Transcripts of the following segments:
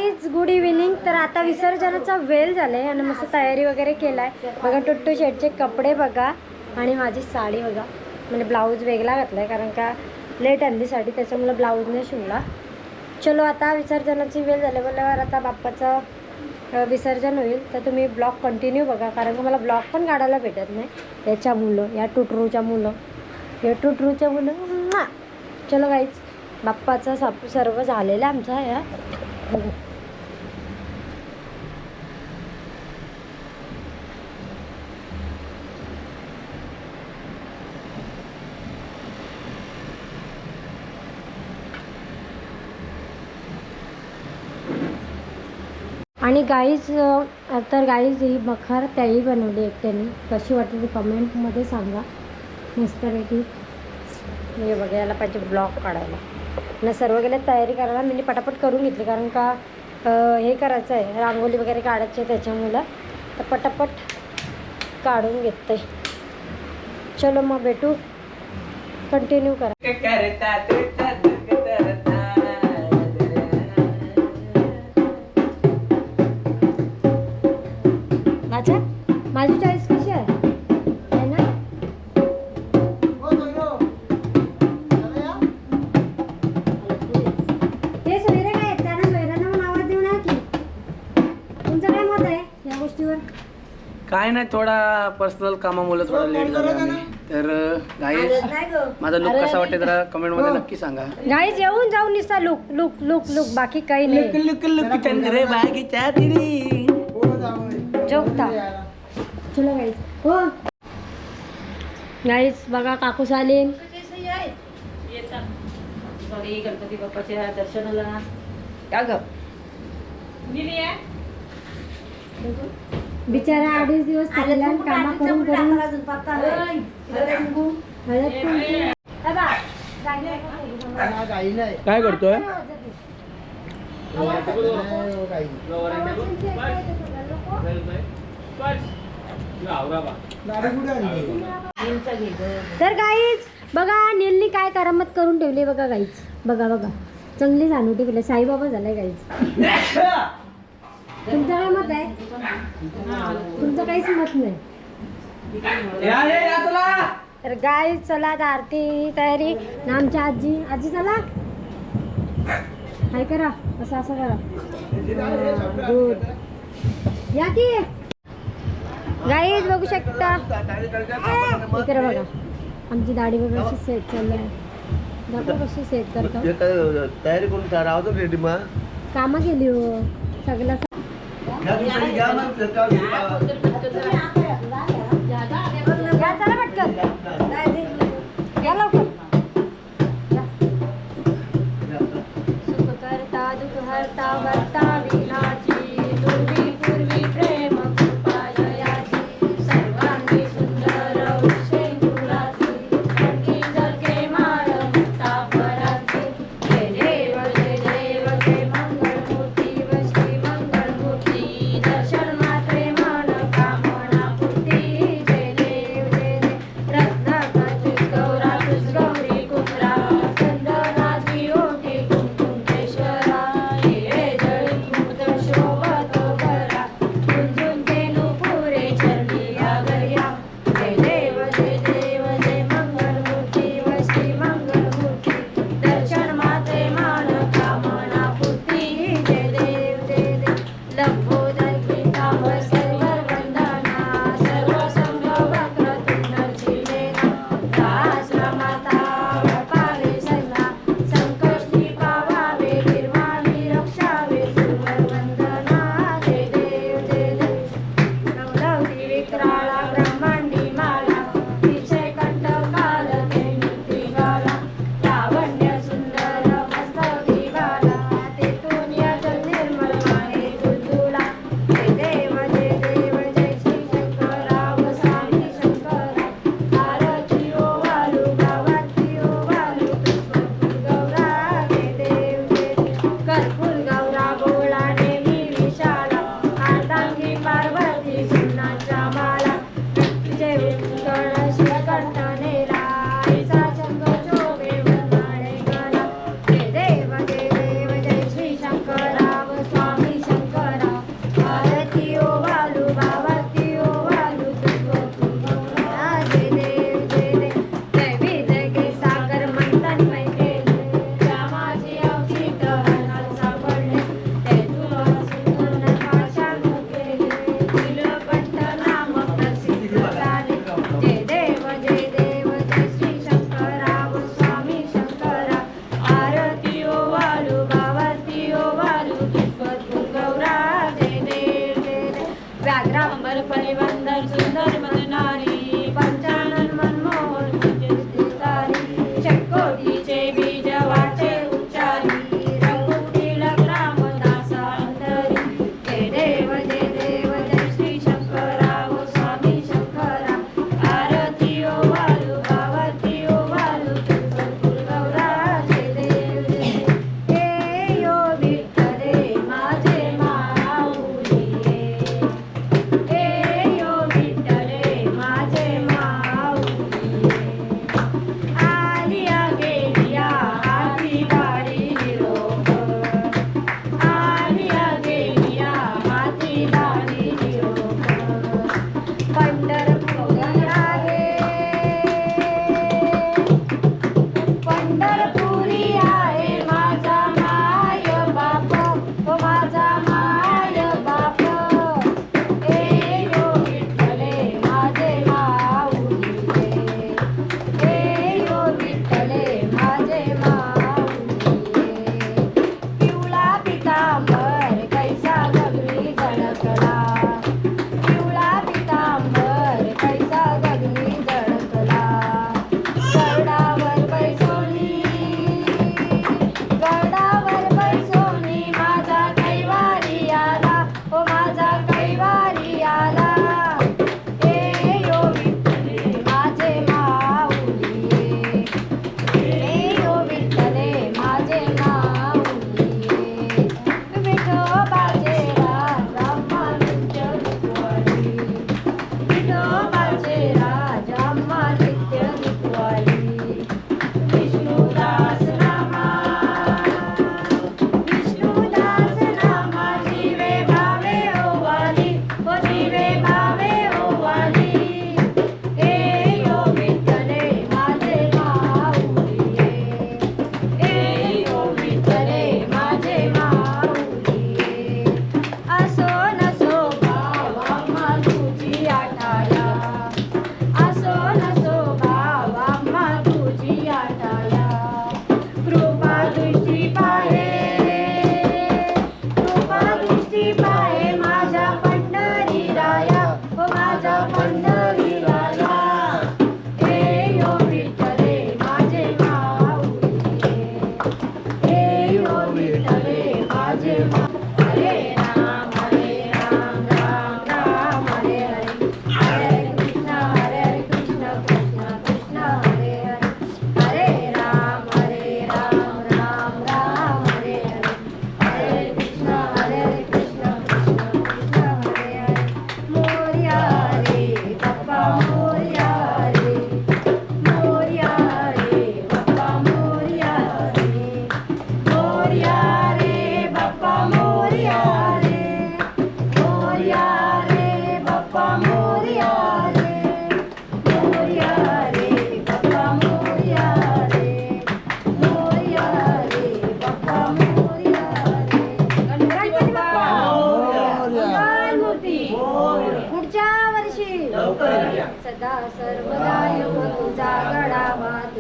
Guys good evening. तर आता विसर्जनाचा वेळ झालाय आणि मस्त तयारी वगैरे केलाय बघा. टुट्टू शेटचे कपडे बघा आणि माझी साडी बघा. म्हणजे ब्लाऊज वेगळा घातलाय कारण का लेट आणलीसाठी, त्याच्यामुळे ब्लाऊज नाही शिवला. चलो आता विसर्जनाची वेळ झाली बोलल्यावर आता बाप्पाचं विसर्जन होईल. तर तुम्ही ब्लॉग कंटिन्यू बघा कारण का मला ब्लॉग पण काढायला भेटत नाही याच्या मुलं, या टुटरूच्या मुलं, हे टुटरूच्या मुलं. चलो गाईज बाप्पाचं सर्व झालेलं आमचा या बघू. आणि गाईज तर गाईज ही मखर त्याही बनवली एकट्याने. कशी वाटते ती कमेंटमध्ये सांगा. मस्तपैकी हे बघा, याला पाहिजे ब्लॉग काढायला आणि सर्व गेले तयारी करायला. मी पटापट करून घेतली कारण का हे करायचं आहे, रांगोळी वगैरे काढायची आहे त्याच्यामुळं. तर पटापट काढून घेते. चलो मग भेटू, कंटिन्यू करा. अच्छा माझी चॉईस कशी आहे ना? ते सोयरे काय आहेत त्यांना सोयऱ्यांना पण आवाज देऊ नका की. तुमचं काय मत आहे या गोष्टीवर? काय नाही, थोडा पर्सनल कामामुळे थोडा लेट झाला आम्ही. तर गाईज माझा लुक कसा वाटते जरा कमेंट मध्ये नक्की सांगा. गाईज येऊन जाऊन निसता लुक लुक लुक लुक, बाकी काही नाही. लुक लुक चंद्रे बागीच्या तिरी जोगता. चलो गाईज. हो गाईज बघा काकू चालेल गणपती बाप्पाच्या दर्शनाला. का ग बिचारा 2.5 दिवस थांबला कामा करून करून. काय करतोय? तर गाईज बघा नीलनी काय करामत करून ठेवली बघा गाईज. बघा बघा चांगली जाणू ठेवले. साईबाबा झालाय गाईज. तुमचं काय मत आहे? तुमचं काहीच मत नाही. तर गाईज चला आता आरती तयारी. ना आमच्या आजी चला हाय करा, असं असं करा. गुड या की गाईज बघू शकता. इकडे बघा आमची दाढी बघा कशी सेट चालली आहे. दाखव कशी सेट करतो. तयारी करून राहतो रेडी मग कामं केली हो सगळं. या चला पटकन या लवकर. सुख करता दुःख हरता वर्ता विनाची पूर्वी पूर्वी प्रेम कृपायाची सर्वांगी सुंदर उशेंदुराची आणखी जगे माळ मुक्ता पराची. जय देव जय देव जय मंगलमूर्ती व श्री मंगलमूर्ती दर्शन मात्रे मन कामना पूर्ती. जय देव जय देव रत्न गौरा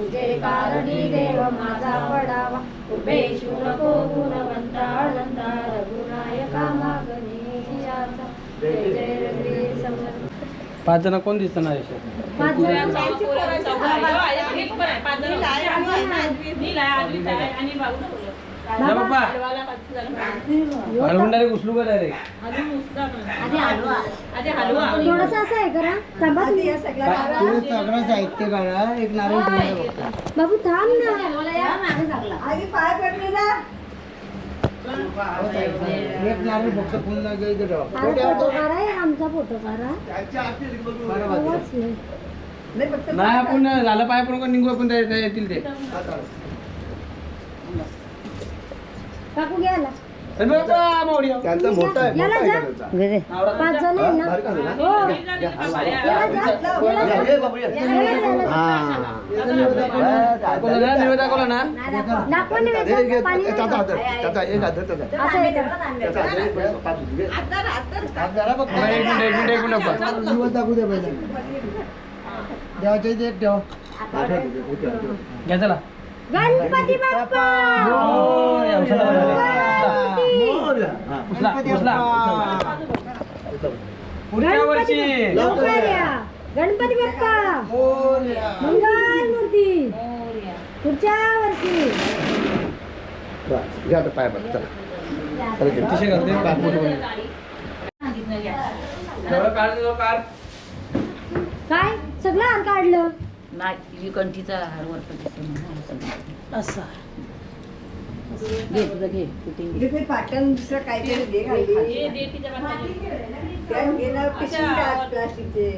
तुझे कारणी देव माझा पडावा उभे नको गुणवंता अनंता रघुनायका मागणे जियाचा जय जय रघुवीर समर्थ. 5 जण कोण दिसतं ना याच्यात? 5 जण जा बाप्पा हलवून डायरेक्ट उचलू का डायरेक्ट? थोडंसं असं आहे करा थांबा तुम्ही. सगळं साहित्य करा एक नारळ ठेवायला बघता. बाबू थांब ना. एक नारळ फक्त पुन्हा घ्यायचं ठेवा. फोटो काढा एक आमचा फोटो काढा. आवाज नाही. नाही आपण झालं पाय पण निघू आपण येतील ते. काकू घ्यायला अरे बाप्पा, मावडी. त्यांचा मोठा आहे याला जा. 5 जण आहे ना हो. याला जा. दाखवलं ना, निवेद दाखवला ना. दाखवा नैवेद्य. पाणी नाही का? असं आहे का? बरं, एक मिनिट बाप्पा. दाखवू दे पहिला देवाच्या इथे एक ठेव. घ्या चला. गणपती बाप्पा मोरया. उचला, उचला, उचला. पुढच्या वर्षी लवकर या. गणपती बाप्पा मंगल मूर्ती पुढच्या वर्षी. पाय बघ चला. अतिशय करते. एवढं काढ, एवढं काढ. काय सगळं हार काढलं. नाही कंठीचा हार वरती असा घे तुझं घे फिटिंग घे. पाटण दुसरं काहीतरी दे खाली. त्यात घेणार पिशवी टाक प्लास्टिकचे.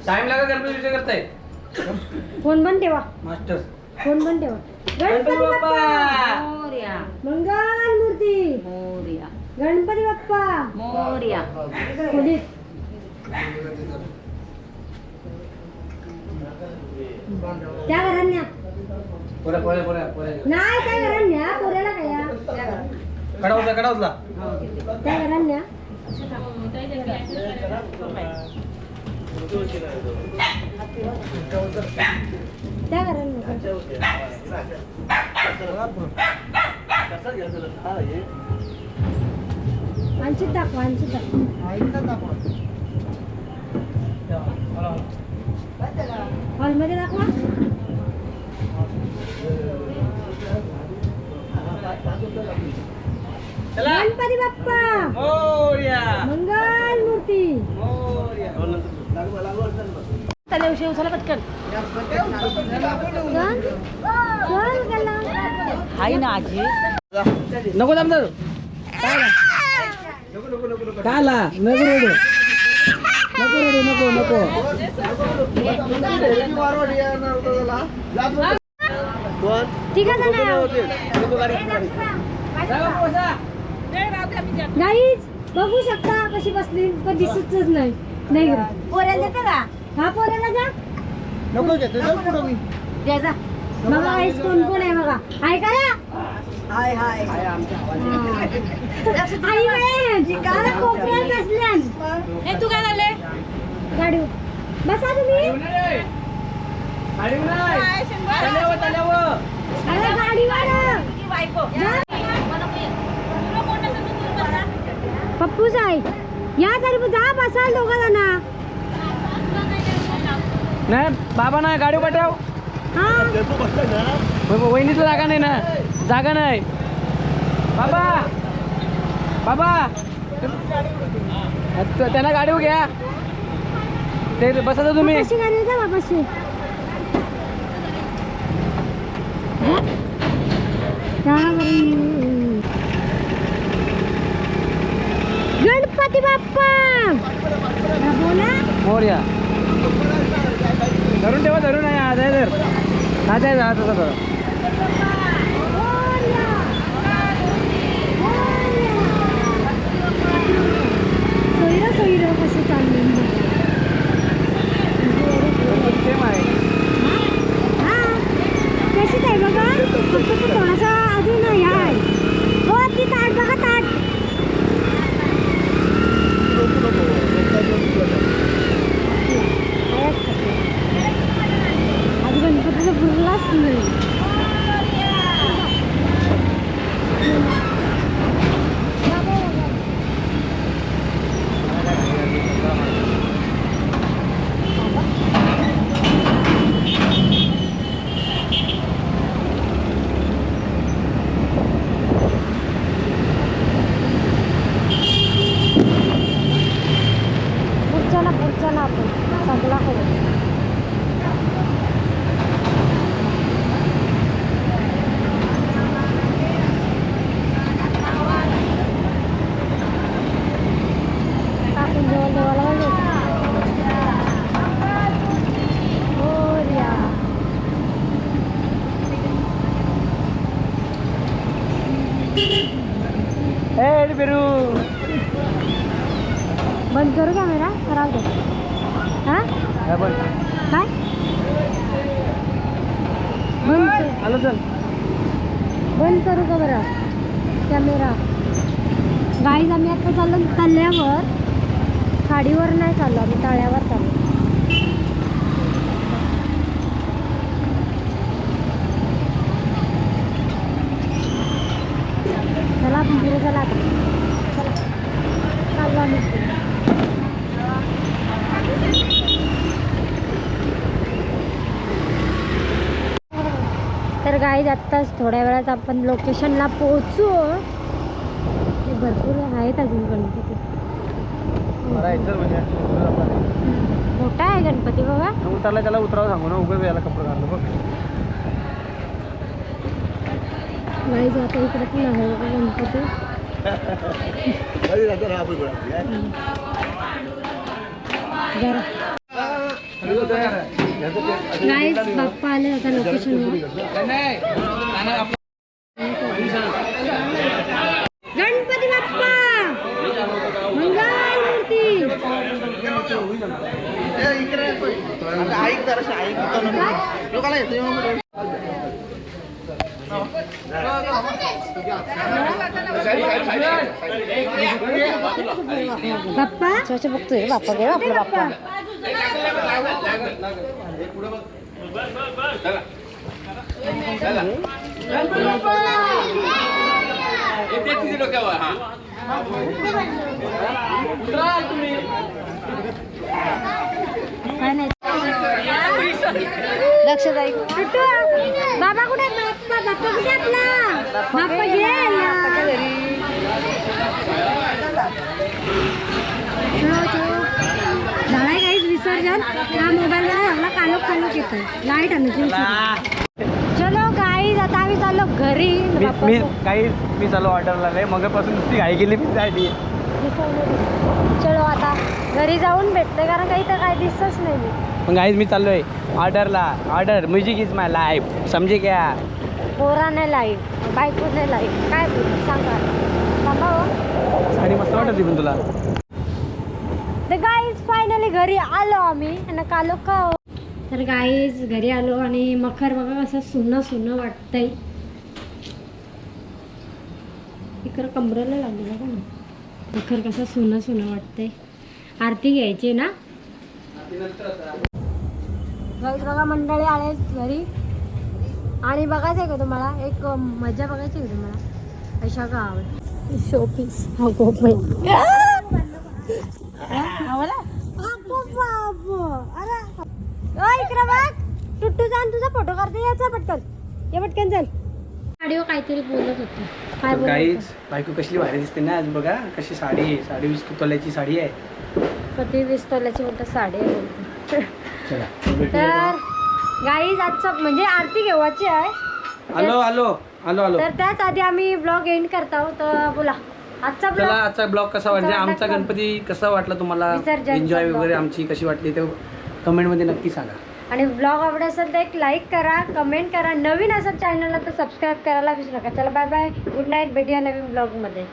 टाइम लागा गणपती विषय करताय. फोन पण ठेवा. मास्टर फोन पण ठेवा. गणपती बाप्पा मोरया मंगल मूर्ती मोरया गणपती बाप्पा मोरया. खोलीत. त्या घरात न्या. पोऱ्या पोऱ्या पोऱ्या पोऱ्या. नाही त्या घरात न्या. पोऱ्याला काय या? कडा उचला, कडा उचला. त्या घरात न्या. त्या घरात न्या. वांचित दाखवा. वांचित दाखवा. हॉलमध्ये दाखवा. चला. गणपती बाप्पा मोरया. मंगल मूर्ती. मोरया. दिवशी उचला पटकन. चल गेला. हाय ना आजी. नको थांब दादू. काला नको रडू. नको रडू, नको नको. ठीक आहे गाईज बघू शकता कशी बसली पण दिसतच नाही. नाही ग पोऱ्याला देता का? हा पोऱ्याला जा. नको घेतो चल पुढं मी. द्या जा. बघा गाईज कोण कोण आहे बघा. आहे का ना? हाय हाय. आई बाई काल कोपऱ्यात बसल्यान. हे तू काय झाले गाडी बसा तुम्ही. गाडीवर नाही. तल्यावर, तल्यावर. अरे गाडीवर पप्पू साई या तरी जा बसाल दोघं जण. नाही बाबा नाही गाडी पाठव. हा वहिनीचं जागा नाही ना, जागा नाही. बाबा बाबा त्यांना गाडीवर घ्या. ते बसा तुम्ही. कशी गाडी जा बापाशी. गणपती बाप्पा बोला. मोरया धरून ठेवा, धरून आहे. आज आहे तर आज आहे जा तसं करा. सोयरा कसं चाललं. सेम आहे. हा कशीच आहे बघा. फक्त थोडासा अजून हे आहे. हो ती ताट बघा ताट. आज गणपतीचा बुरलाच नाही. पुढच्या आपण सगळा करू. आपण देवाला फिरू. बंद करू कॅमेरा. खराब दे. हा काय पण काय बंद आलं चल. बंद करू का बरं कॅमेरा. गाईज आम्ही आता चाललो तल्यावर. खाडीवर नाही चाललो आम्ही, तळ्यावर चाललो. चला आपण पुढे चला आता. चला चाललो आम्ही. तर गाईज आत्ताच थोड्या वेळात आपण लोकेशनला पोहोचू. भरपूर आहेत अजून गणपती. मोठा आहे गणपती बघा. उतरला त्याला उतरावं सांगू ना, उगाच याला कपडे घाललो बघ. गाईज आता इकडे पण आहे बघा गणपती. गाईज बाप्पा आले आता लोकेशनवर. गणपती बाप्पा मंगलमूर्ती. बाप्पा छोटे बघतोय. बाप्पा घे आपला बाप्पा. काय नाही लक्ष जाईल. बाबा कुठे? बाप्पा बाप्पा कुठे आपला? बाप्पा गेला. झालाय काहीच विसर्जन. हा मोबाईल लागला कालोख कालोख येतोय. लाईट आणली. चलो गाईज आता आम्ही चाललो घरी. मी चालू ऑर्डरला नाही मगापासून नुसती घाई गेली मी साठी. चलो आता घरी जाऊन भेटते कारण काही तर काय दिसतच नाही मी. मग गाईज मी चाललोय ऑर्डरला. Order music is my life समजे क्या. पोरा नाही लाईफ बायको नाही लाईफ. काय बोलू सांगा. थांबा हो. साडी मस्त वाटत पण तुला. तर गाईज फायनली घरी आलो आम्ही. आणि कालो का तर गाईज घरी आलो आणि मखर बघा असं सुनं सुनं वाटतंय. इकडं कमरेला लागलं बघा ना. मखर कसं सुनं सुनं वाटतंय. आरती घ्यायची ना. गाईस बघा मंडळी आले घरी आणि बघायचं आहे का तुम्हाला एक मजा बघायची आहे का तुम्हाला अशा गाव शोपीस हा खूप इकडे बघ टुट्टू जाऊन तुझा फोटो काढते याचा पटकन ये पटकन चल गाडीवर काहीतरी बोलत होती काय बोलत काहीच बायको कसली भारी दिसते ना आज बघा कशी साडी आहे 20.5 तोल्याची साडी आहे कधी 20 तोल्याची म्हणतात साडी आहे बोलते. चला तर गाईज आजचा म्हणजे आरती घेवायची आहे आलो आलो आलो आलो तर त्याच आधी आम्ही ब्लॉग एंड करतो तर बोला आजचा चला ब्लॉग आजचा ब्लॉग कसा म्हणजे कसा वाटला आमचा का? गणपती कसा वाटला तुम्हाला विसर्जनचा एन्जॉय vlog. वगैरे आमची कशी वाटली ते कमेंटमध्ये नक्की सांगा आणि ब्लॉग आवडत असेल तर एक लाईक करा कमेंट करा नवीन असेल चॅनलला तर सबस्क्राईब करायला विसरू नका चला बाय बाय गुड नाईट भेटूया नवीन ब्लॉगमध्ये